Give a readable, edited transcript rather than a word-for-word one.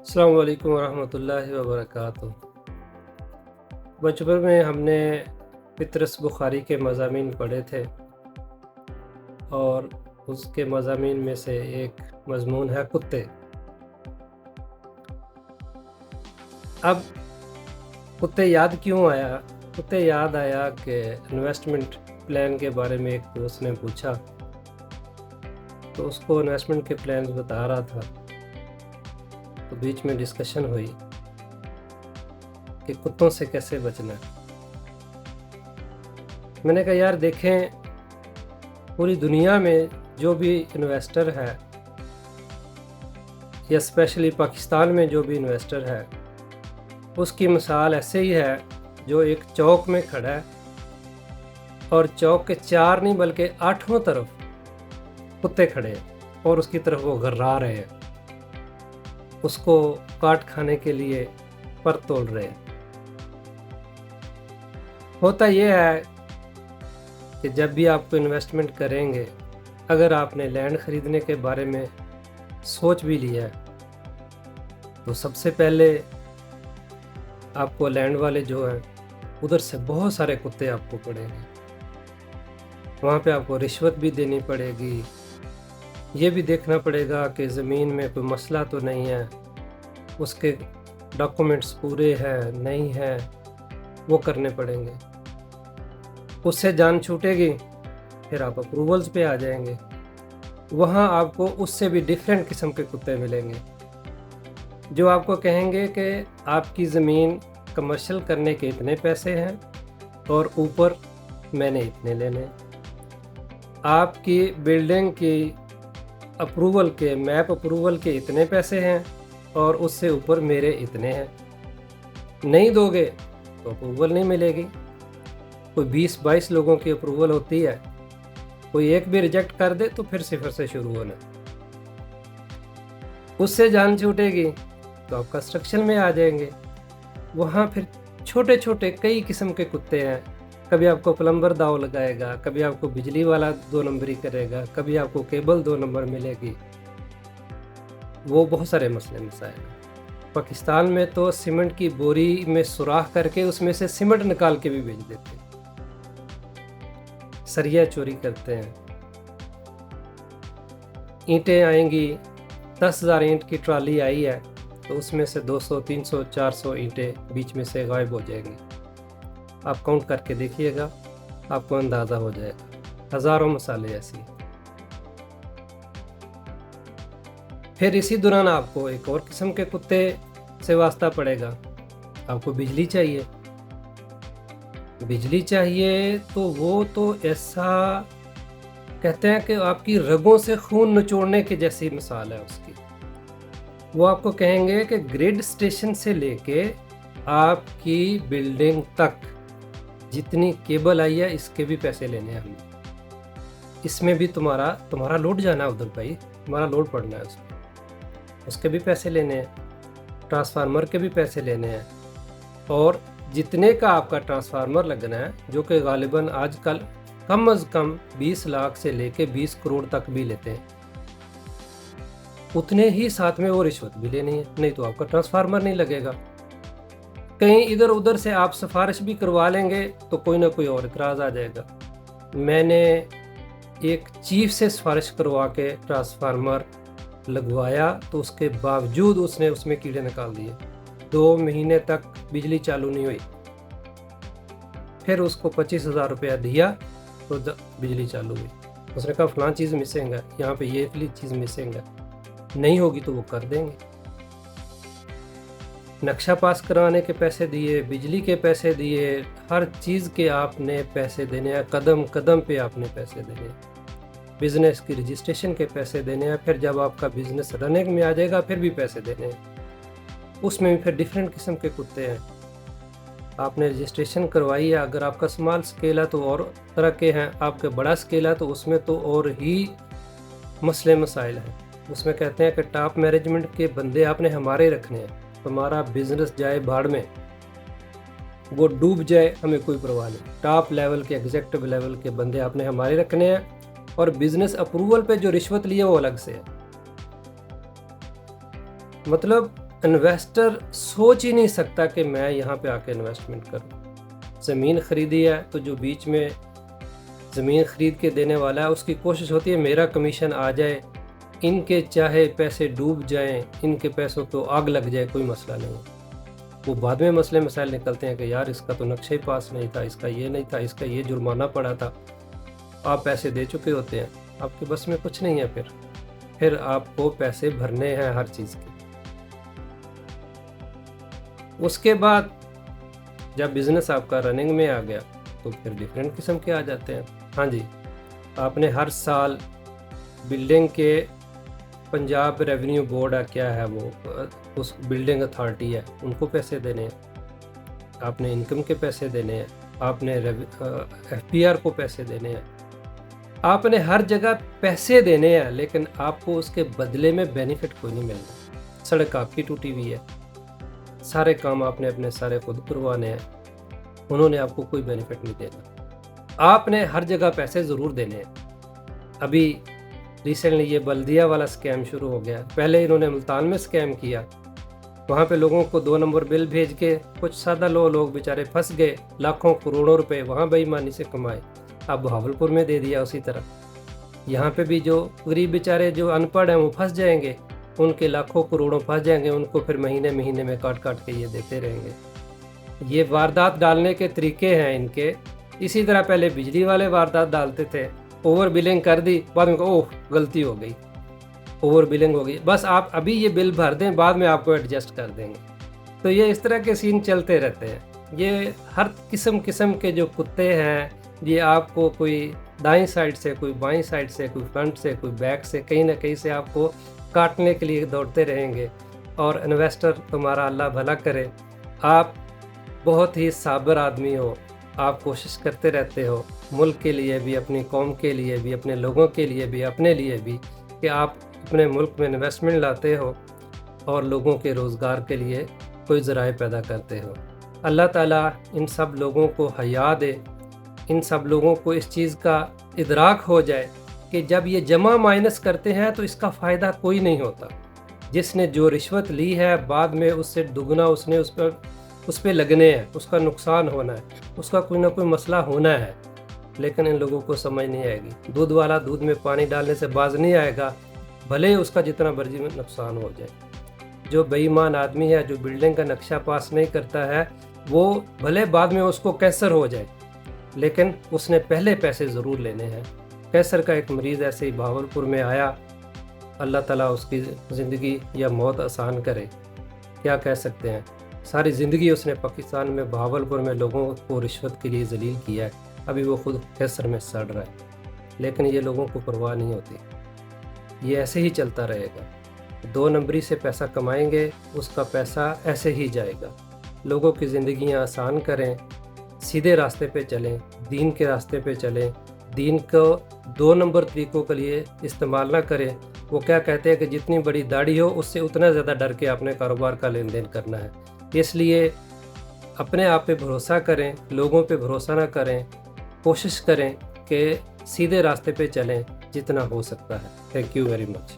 अस्सलाम वालेकुम वरहमतुल्लाहि वबरकातुह। बचपन में हमने फितरस बुखारी के मज़ामीन पढ़े थे और उसके मज़ामीन में से एक मज़मून है कुत्ते। अब कुत्ते याद क्यों आया? कुत्ते याद आया कि इन्वेस्टमेंट प्लान के बारे में एक दोस्त ने पूछा, तो उसको इन्वेस्टमेंट के प्लान्स बता रहा था। तो बीच में डिस्कशन हुई कि कुत्तों से कैसे बचना है। मैंने कहा यार देखें, पूरी दुनिया में जो भी इन्वेस्टर है या स्पेशली पाकिस्तान में जो भी इन्वेस्टर है, उसकी मिसाल ऐसे ही है जो एक चौक में खड़ा है और चौक के 4 नहीं बल्कि 8 तरफ कुत्ते खड़े हैं और उसकी तरफ वो घर्रा रहे हैं, उसको काट खाने के लिए पर तोल रहे हैं। होता यह है कि जब भी आपको इन्वेस्टमेंट करेंगे, अगर आपने लैंड ख़रीदने के बारे में सोच भी लिया है, तो सबसे पहले आपको लैंड वाले जो हैं उधर से बहुत सारे कुत्ते आपको पड़ेंगे। वहाँ पे आपको रिश्वत भी देनी पड़ेगी, ये भी देखना पड़ेगा कि ज़मीन में कोई मसला तो नहीं है, उसके डॉक्यूमेंट्स पूरे हैं नहीं हैं, वो करने पड़ेंगे। उससे जान छूटेगी, फिर आप अप्रूवल्स पे आ जाएंगे। वहाँ आपको उससे भी डिफरेंट किस्म के कुत्ते मिलेंगे जो आपको कहेंगे कि आपकी ज़मीन कमर्शियल करने के इतने पैसे हैं और ऊपर मैंने इतने लेने हैं। आपकी बिल्डिंग की अप्रूवल के मैप अप्रूवल के इतने पैसे हैं और उससे ऊपर मेरे इतने हैं। नहीं दोगे तो अप्रूवल नहीं मिलेगी। कोई 20-22 लोगों की अप्रूवल होती है, कोई एक भी रिजेक्ट कर दे तो फिर सिफर से शुरू होना। उससे जान छूटेगी तो आप कंस्ट्रक्शन में आ जाएंगे। वहाँ फिर छोटे छोटे कई किस्म के कुत्ते हैं। कभी आपको प्लम्बर दाव लगाएगा, कभी आपको बिजली वाला 2 नंबरी करेगा, कभी आपको केबल 2 नंबर मिलेगी। वो बहुत सारे मसले मसाइल हैं। पाकिस्तान में तो सीमेंट की बोरी में सुराख करके उसमें से सीमेंट निकाल के भी बेच देते हैं। सरिया चोरी करते हैं। ईंटें आएंगी, 10,000 ईंट की ट्राली आई है तो उसमें से 200, 300, 400 ईंटें बीच में से गायब हो जाएंगी। आप काउंट करके देखिएगा, आपको अंदाज़ा हो जाएगा। हज़ारों मसाले ऐसी। फिर इसी दौरान आपको एक और किस्म के कुत्ते से वास्ता पड़ेगा। आपको बिजली चाहिए। बिजली चाहिए तो वो तो ऐसा कहते हैं कि आपकी रगों से खून निचोड़ने की जैसी मिसाल है उसकी। वो आपको कहेंगे कि ग्रिड स्टेशन से लेके आपकी बिल्डिंग तक जितनी केबल आई है इसके भी पैसे लेने हैं हमने। इसमें भी तुम्हारा लोड जाना है उधर भाई, तुम्हारा लोड पड़ना है उसके भी पैसे लेने हैं। ट्रांसफार्मर के भी पैसे लेने हैं। और जितने का आपका ट्रांसफार्मर लगना है, जो कि गालिबन आजकल कम अज़ कम 20 लाख से लेके 20 करोड़ तक भी लेते हैं, उतने ही साथ में वो रिश्वत भी लेनी है, नहीं तो आपका ट्रांसफार्मर नहीं लगेगा। कहीं इधर उधर से आप सिफारिश भी करवा लेंगे तो कोई ना कोई और इतराज़ आ जाएगा। मैंने एक चीफ से सिफारिश करवा के ट्रांसफार्मर लगवाया तो उसके बावजूद उसने उसमें कीड़े निकाल दिए। 2 महीने तक बिजली चालू नहीं हुई। फिर उसको 25,000 रुपया दिया तो बिजली चालू हुई। उसने कहा फलां चीज़ मिसिंग है, यहाँ पे ये चीज़ मिसिंग है, नहीं होगी तो वो कर देंगे। नक्शा पास कराने के पैसे दिए, बिजली के पैसे दिए, हर चीज़ के आपने पैसे देने हैं, कदम कदम पे आपने पैसे देने हैं। बिज़नेस की रजिस्ट्रेशन के पैसे देने हैं, फिर जब आपका बिज़नेस रनिंग में आ जाएगा फिर भी पैसे देने हैं। उसमें भी फिर डिफरेंट किस्म के कुत्ते हैं। आपने रजिस्ट्रेशन करवाई है, अगर आपका स्मॉल स्केल है तो और तरह के हैं, आपके बड़ा स्केल है तो उसमें तो और ही मसले मसाइल हैं। उसमें कहते हैं कि टॉप मैनेजमेंट के बंदे आपने हमारे रखने हैं। हमारा बिजनेस जाए भाड़ में, वो डूब जाए, हमें कोई परवाह नहीं। टॉप लेवल के एग्जीक्यूटिव लेवल के बंदे आपने हमारे रखने हैं और बिजनेस अप्रूवल पे जो रिश्वत लिए वो अलग से है। मतलब इन्वेस्टर सोच ही नहीं सकता कि मैं यहाँ पे आके इन्वेस्टमेंट करूँ। ज़मीन ख़रीदी है तो जो बीच में ज़मीन ख़रीद के देने वाला है उसकी कोशिश होती है मेरा कमीशन आ जाए, इनके चाहे पैसे डूब जाएं, इनके पैसों को आग लग जाए, कोई मसला नहीं। वो बाद में मसले मसाइल निकलते हैं कि यार इसका तो नक्शा ही पास नहीं था, इसका ये नहीं था, इसका ये जुर्माना पड़ा था। आप पैसे दे चुके होते हैं, आपके बस में कुछ नहीं है। फिर आपको पैसे भरने हैं हर चीज़ के। उसके बाद जब बिज़नेस आपका रनिंग में आ गया तो फिर डिफरेंट किस्म के आ जाते हैं। हाँ जी, आपने हर साल बिल्डिंग के पंजाब रेवेन्यू बोर्ड है, क्या है वो, उस बिल्डिंग अथॉरिटी है, उनको पैसे देने हैं, आपने इनकम के पैसे देने हैं, आपने FPR को पैसे देने हैं, आपने हर जगह पैसे देने हैं, लेकिन आपको उसके बदले में बेनिफिट कोई नहीं मिलना। सड़क आपकी टूटी हुई है, सारे काम आपने अपने सारे खुद करवाने हैं, उन्होंने आपको कोई बेनिफिट नहीं देना। आपने हर जगह पैसे ज़रूर देने हैं। अभी रिसेंटली ये बल्दिया वाला स्कैम शुरू हो गया। पहले इन्होंने मुल्तान में स्कैम किया, वहाँ पे लोगों को 2 नंबर बिल भेज के कुछ सादा लोग बेचारे फंस गए, लाखों करोड़ों रुपए वहाँ बेईमानी से कमाए। अब बहावलपुर में दे दिया उसी तरह। यहाँ पे भी जो गरीब बेचारे जो अनपढ़ हैं वो फंस जाएंगे, उनके लाखों करोड़ों फंस जाएंगे, उनको फिर महीने महीने में काट काट के ये देते रहेंगे। ये वारदात डालने के तरीके हैं इनके। इसी तरह पहले बिजली वाले वारदात डालते थे, ओवर बिलिंग कर दी, बाद में ओह गलती हो गई, ओवर बिलिंग हो गई, बस आप अभी ये बिल भर दें, बाद में आपको एडजस्ट कर देंगे। तो ये इस तरह के सीन चलते रहते हैं। ये हर किस्म के जो कुत्ते हैं, ये आपको कोई दाईं साइड से, कोई बाईं साइड से, कोई फ्रंट से, कोई बैक से, कहीं ना कहीं से आपको काटने के लिए दौड़ते रहेंगे। और इन्वेस्टर तुम्हारा अल्लाह भला करे, आप बहुत ही साबर आदमी हो, आप कोशिश करते रहते हो मुल्क के लिए भी, अपनी कौम के लिए भी, अपने लोगों के लिए भी, अपने लिए भी, कि आप अपने मुल्क में इन्वेस्टमेंट लाते हो और लोगों के रोज़गार के लिए कोई ज़राए पैदा करते हो। अल्लाह ताला इन सब लोगों को हया दे, इन सब लोगों को इस चीज़ का इदराक हो जाए कि जब ये जमा माइनस करते हैं तो इसका फ़ायदा कोई नहीं होता। जिसने जो रिश्वत ली है बाद में उससे दुगना उसने उस पर लगने हैं, उसका नुकसान होना है, उसका कोई ना कोई मसला होना है, लेकिन इन लोगों को समझ नहीं आएगी। दूध वाला दूध में पानी डालने से बाज नहीं आएगा, भले उसका जितना मर्जी में नुकसान हो जाए। जो बेईमान आदमी है, जो बिल्डिंग का नक्शा पास नहीं करता है, वो भले बाद में उसको कैंसर हो जाए, लेकिन उसने पहले पैसे ज़रूर लेने हैं। कैंसर का एक मरीज़ ऐसे ही बहावलपुर में आया, अल्लाह ताला उसकी ज़िंदगी या मौत आसान करे, क्या कह सकते हैं। सारी ज़िंदगी उसने पाकिस्तान में बहावलपुर में लोगों को रिश्वत के लिए जलील किया है, अभी वो खुद कैंसर में सड़ रहा है, लेकिन ये लोगों को परवाह नहीं होती। ये ऐसे ही चलता रहेगा। 2 नंबरी से पैसा कमाएंगे, उसका पैसा ऐसे ही जाएगा। लोगों की ज़िंदगियाँ आसान करें, सीधे रास्ते पे चलें, दीन के रास्ते पे चलें, दीन को 2 नंबर तरीक़ों के लिए इस्तेमाल ना करें। वो क्या कहते हैं कि जितनी बड़ी दाढ़ी हो उससे उतना ज़्यादा डर के अपने कारोबार का लेन देन करना है। इसलिए अपने आप पे भरोसा करें, लोगों पे भरोसा ना करें, कोशिश करें कि सीधे रास्ते पे चलें जितना हो सकता है। Thank you very much.